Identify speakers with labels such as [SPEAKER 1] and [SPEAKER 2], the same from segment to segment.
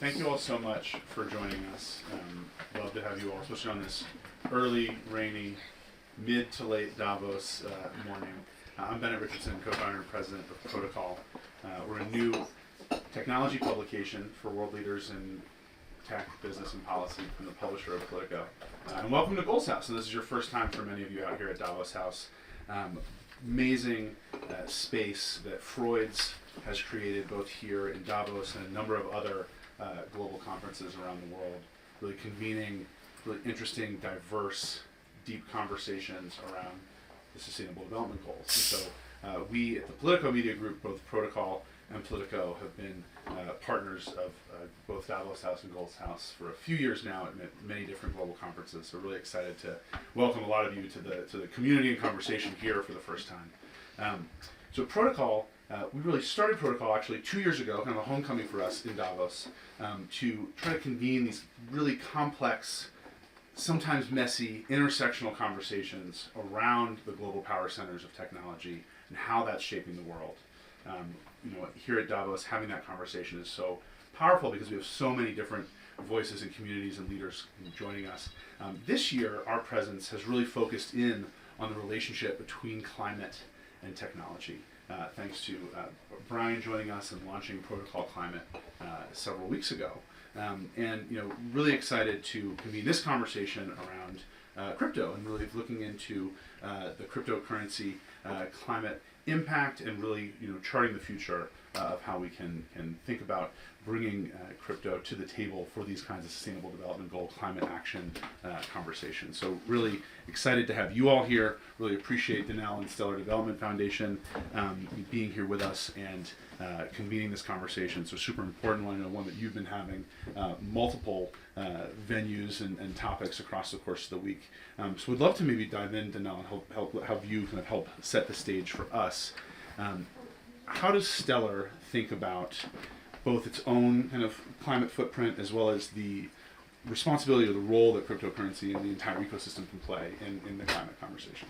[SPEAKER 1] thank you all so much for joining us. Love to have you all, especially on this early, rainy, mid to late Davos morning. I'm Bennett Richardson, co-founder and president of Protocol. We're a new technology publication for world leaders in tech, business, and policy from the publisher of Politico. And welcome to Goals House. And this is your first time for many of you out here at Davos House. Amazing space that Freud's has created both here in Davos and a number of other global conferences around the world, really convening really interesting, diverse, deep conversations around the Sustainable Development Goals. And so we at the Politico Media Group, both Protocol and Politico, have been partners of both Davos House and Goals House for a few years now at many different global conferences. So really excited to welcome a lot of you to the community and conversation here for the first time. So Protocol, we really started Protocol actually 2 years ago, kind of a homecoming for us in Davos, to try to convene these really complex, sometimes messy, intersectional conversations around the global power centers of technology and how that's shaping the world. Here at Davos, having that conversation is so powerful because we have so many different voices and communities and leaders joining us. This year, our presence has really focused in on the relationship between climate and technology. Thanks to Brian joining us and launching Protocol Climate several weeks ago. Really excited to convene this conversation around crypto and really looking into the cryptocurrency climate impact and really charting the future of how we can think about bringing crypto to the table for these kinds of sustainable development goal climate action conversations. So really excited to have you all here. Really appreciate Denelle and Stellar Development Foundation being here with us and convening this conversation. So super important one, one that you've been having multiple venues and topics across the course of the week. So we'd love to maybe dive in, Denelle, and have you kind of help set the stage for us. How does Stellar think about both its own kind of climate footprint as well as the responsibility or the role that cryptocurrency and the entire ecosystem can play in the climate conversation?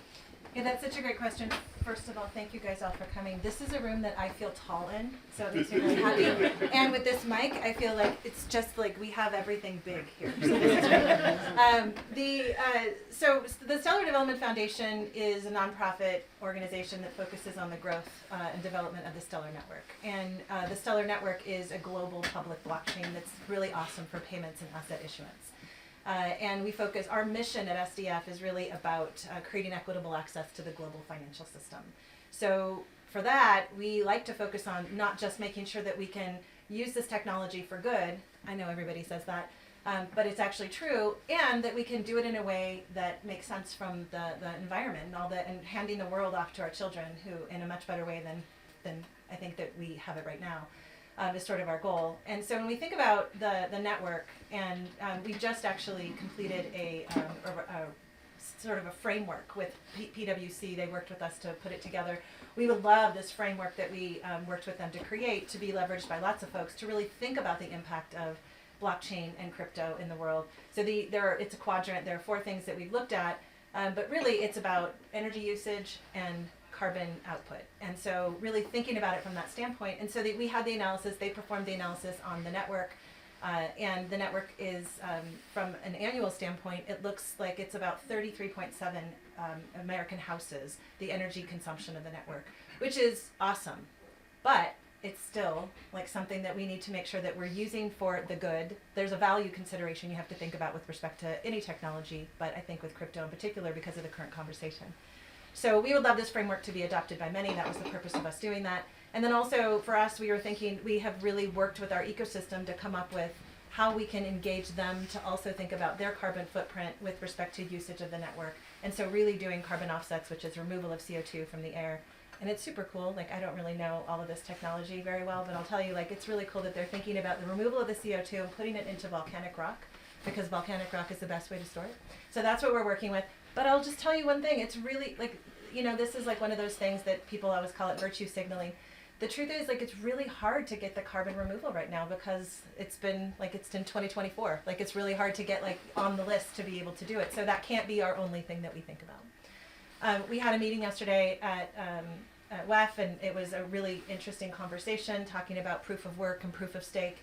[SPEAKER 2] Yeah, that's such a great question. First of all, thank you guys all for coming. This is a room that I feel tall in, so it makes me really happy. And with this mic, I feel like it's just like we have everything big here. So the Stellar Development Foundation is a nonprofit organization that focuses on the growth and development of the Stellar Network. And the Stellar Network is a global public blockchain that's really awesome for payments and asset issuance. And we focus, our mission at SDF is really about creating equitable access to the global financial system. So for that, we like to focus on not just making sure that we can use this technology for good, I know everybody says that, but it's actually true, and that we can do it in a way that makes sense from the environment and handing the world off to our children who in a much better way than I think that we have it right now. Is sort of our goal. And so when we think about the network, and we just actually completed a sort of a framework with PwC. They worked with us to put it together. We would love this framework that we worked with them to create to be leveraged by lots of folks to really think about the impact of blockchain and crypto in the world. So it's a quadrant. There are 4 things that we've looked at, but really it's about energy usage and carbon output. And so really thinking about it from that standpoint. And so we had the analysis, they performed the analysis on the network, and the network is, from an annual standpoint, it looks like it's about 33.7 American houses, the energy consumption of the network, which is awesome. But it's still like something that we need to make sure that we're using for the good. There's a value consideration you have to think about with respect to any technology, but I think with crypto in particular because of the current conversation. So we would love this framework to be adopted by many. That was the purpose of us doing that. And then also for us, we were thinking, we have really worked with our ecosystem to come up with how we can engage them to also think about their carbon footprint with respect to usage of the network. And so really doing carbon offsets, which is removal of CO2 from the air. And it's super cool. Like, I don't really know all of this technology very well, but I'll tell you, like, it's really cool that they're thinking about the removal of the CO2 and putting it into volcanic rock, because volcanic rock is the best way to store it. So that's what we're working with. But I'll just tell you one thing. It's really, like, this is like one of those things that people always call it virtue signaling. The truth is, like, it's really hard to get the carbon removal right now because it's in 2024. Like, it's really hard to get, like, on the list to be able to do it. So that can't be our only thing that we think about. We had a meeting yesterday at WEF, and it was a really interesting conversation talking about proof of work and proof of stake.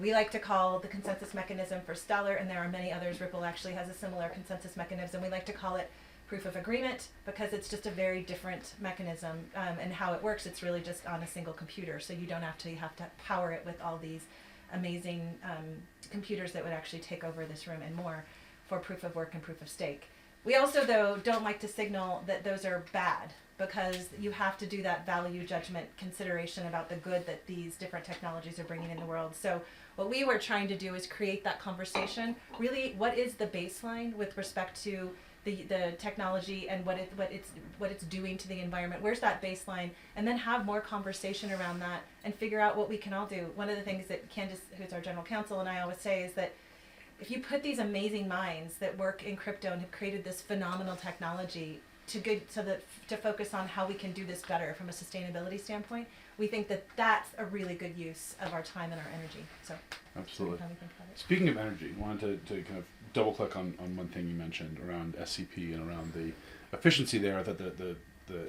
[SPEAKER 2] we like to call the consensus mechanism for Stellar, and there are many others. Ripple actually has a similar consensus mechanism. We like to call it proof of agreement because it's just a very different mechanism, and how it works, it's really just on a single computer, so you don't actually have to power it with all these amazing computers that would actually take over this room and more for proof of work and proof of stake. We also, though, don't like to signal that those are bad, because you have to do that value judgment consideration about the good that these different technologies are bringing in the world. So what we were trying to do is create that conversation. Really, what is the baseline with respect to the technology and what it's doing to the environment? Where's that baseline? And then have more conversation around that and figure out what we can all do. One of the things that Candace, who's our general counsel, and I always say is that if you put these amazing minds that work in crypto and have created this phenomenal technology to focus on how we can do this better from a sustainability standpoint, we think that that's a really good use of our time and our energy. So
[SPEAKER 1] absolutely.
[SPEAKER 2] How we think about it.
[SPEAKER 1] Speaking of energy, I wanted to kind of double click on one thing you mentioned around SCP and around the efficiency there. I thought the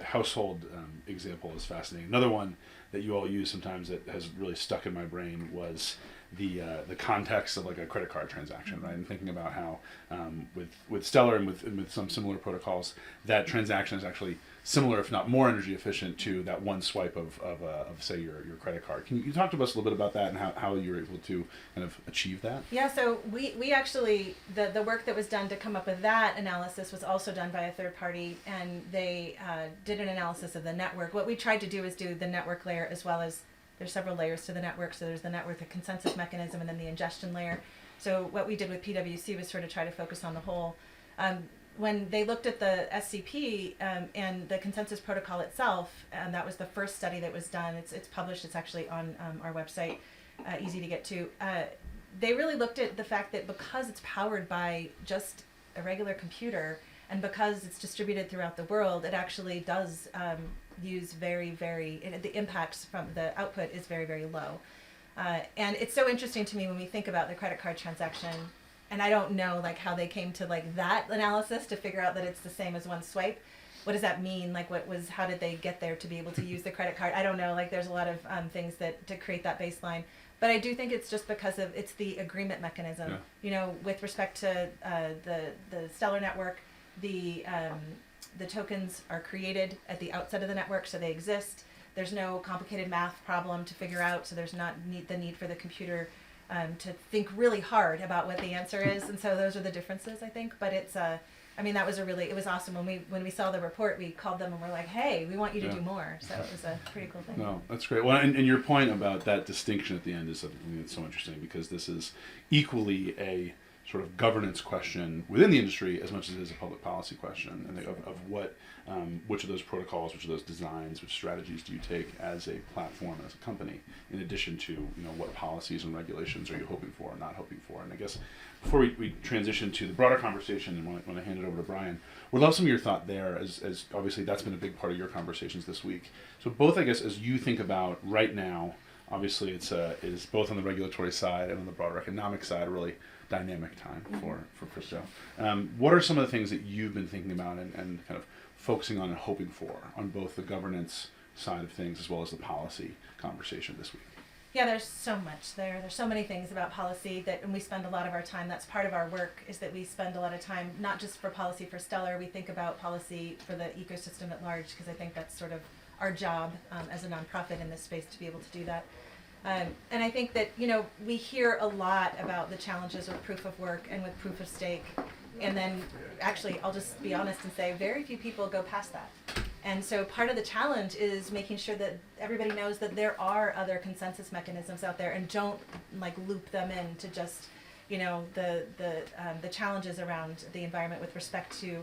[SPEAKER 1] household example is fascinating. Another one that you all use sometimes that has really stuck in my brain was the context of like a credit card transaction, right? And thinking about how with Stellar and with some similar protocols, that transaction is actually similar, if not more energy efficient to that one swipe of say your credit card. Can you talk to us a little bit about that and how you're able to kind of achieve that?
[SPEAKER 2] Yeah, so we actually, the work that was done to come up with that analysis was also done by a third party, and they did an analysis of the network. What we tried to do is do the network layer, as well as there's several layers to the network. So there's the network, the consensus mechanism, and then the ingestion layer. So what we did with PwC was sort of try to focus on the whole. When they looked at the SCP and the consensus protocol itself, and that was the first study that was done. It's published. It's actually on our website, easy to get to. They really looked at the fact that because it's powered by just a regular computer, and because it's distributed throughout the world, it actually does use the impacts from the output is very, very low. And it's so interesting to me when we think about the credit card transaction, and I don't know like how they came to like that analysis to figure out that it's the same as one swipe. What does that mean? Like how did they get there to be able to use the credit card? I don't know, like there's a lot of things that to create that baseline. But I do think it's just because it's the agreement mechanism. Yeah. You know, with respect to the Stellar network, the tokens are created at the outset of the network, so they exist. There's no complicated math problem to figure out, so there's not the need for the computer to think really hard about what the answer is, and so those are the differences, I think. But it's that was it was awesome when we saw the report. We called them and we're like, hey, we want you to do more. So it was a pretty cool thing.
[SPEAKER 1] No, that's great. Well, and your point about that distinction at the end is something that's so interesting, because this is equally a sort of governance question within the industry as much as it is a public policy question, and of what, which of those protocols, which of those designs, which strategies do you take as a platform, as a company, in addition to what policies and regulations are you hoping for or not hoping for. And I guess before we transition to the broader conversation, and when I hand it over to Brian, we'd love some of your thought there, as obviously that's been a big part of your conversations this week. So both, I guess, as you think about right now, obviously it is both on the regulatory side and on the broader economic side a really dynamic time for crypto. What are some of the things that you've been thinking about and kind of focusing on and hoping for on both the governance side of things as well as the policy conversation this week?
[SPEAKER 2] Yeah, there's so much there. There's so many things about policy and we spend a lot of our time. That's part of our work, is that we spend a lot of time, not just for policy for Stellar, we think about policy for the ecosystem at large, because I think that's sort of our job as a nonprofit in this space to be able to do that. And I think that, we hear a lot about the challenges with proof of work and with proof of stake. And then actually, I'll just be honest and say very few people go past that. And so part of the challenge is making sure that everybody knows that there are other consensus mechanisms out there, and don't loop them in to just, the challenges around the environment with respect to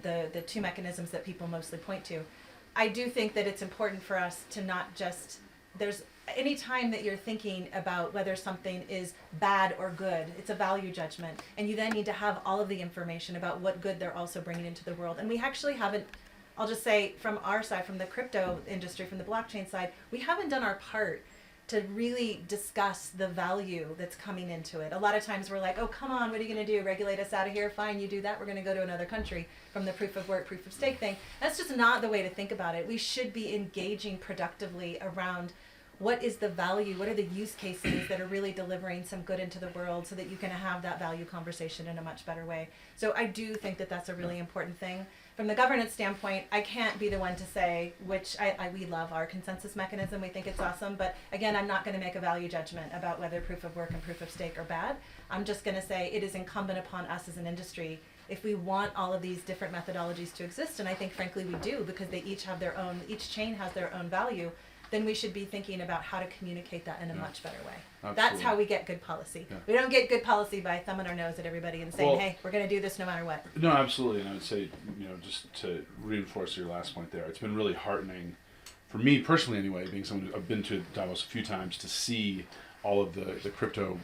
[SPEAKER 2] the two mechanisms that people mostly point to. I do think that it's important for us to not just, any time that you're thinking about whether something is bad or good, it's a value judgment, and you then need to have all of the information about what good they're also bringing into the world. And we actually haven't, I'll just say from our side, from the crypto industry, from the blockchain side, we haven't done our part to really discuss the value that's coming into it. A lot of times we're like, oh, come on, what are you going to do? Regulate us out of here? Fine, you do that. We're going to go to another country, from the proof of work, proof of stake thing. That's just not the way to think about it. We should be engaging productively around what is the value, what are the use cases that are really delivering some good into the world so that you can have that value conversation in a much better way. So I do think that that's a really important thing. From the governance standpoint, I can't be the one to say which, we love our consensus mechanism, we think it's awesome, but again, I'm not going to make a value judgment about whether proof of work and proof of stake are bad. I'm just going to say it is incumbent upon us as an industry, if we want all of these different methodologies to exist, and I think frankly we do, because they each have their own, each chain has their own value, then we should be thinking about how to communicate that in a much better way.
[SPEAKER 1] Absolutely.
[SPEAKER 2] That's how we get good policy. Yeah. We don't get good policy by thumbing our nose at everybody and saying, hey, we're going to do this no matter what.
[SPEAKER 3] No, absolutely. And I would say, just to reinforce your last point there, it's been really heartening for me personally anyway, being someone I've been to Davos a few times, to see all of the crypto,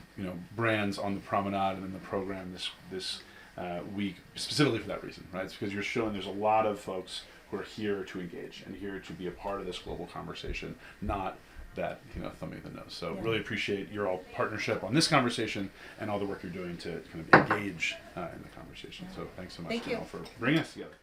[SPEAKER 3] brands on the promenade and in the program this week, specifically for that reason, right? It's because you're showing there's a lot of folks who are here to engage and here to be a part of this global conversation, not that thumbing the nose. So really appreciate your all partnership on this conversation and all the work you're doing to kind of engage in the conversation. So thanks so much, Denelle, for bringing us together.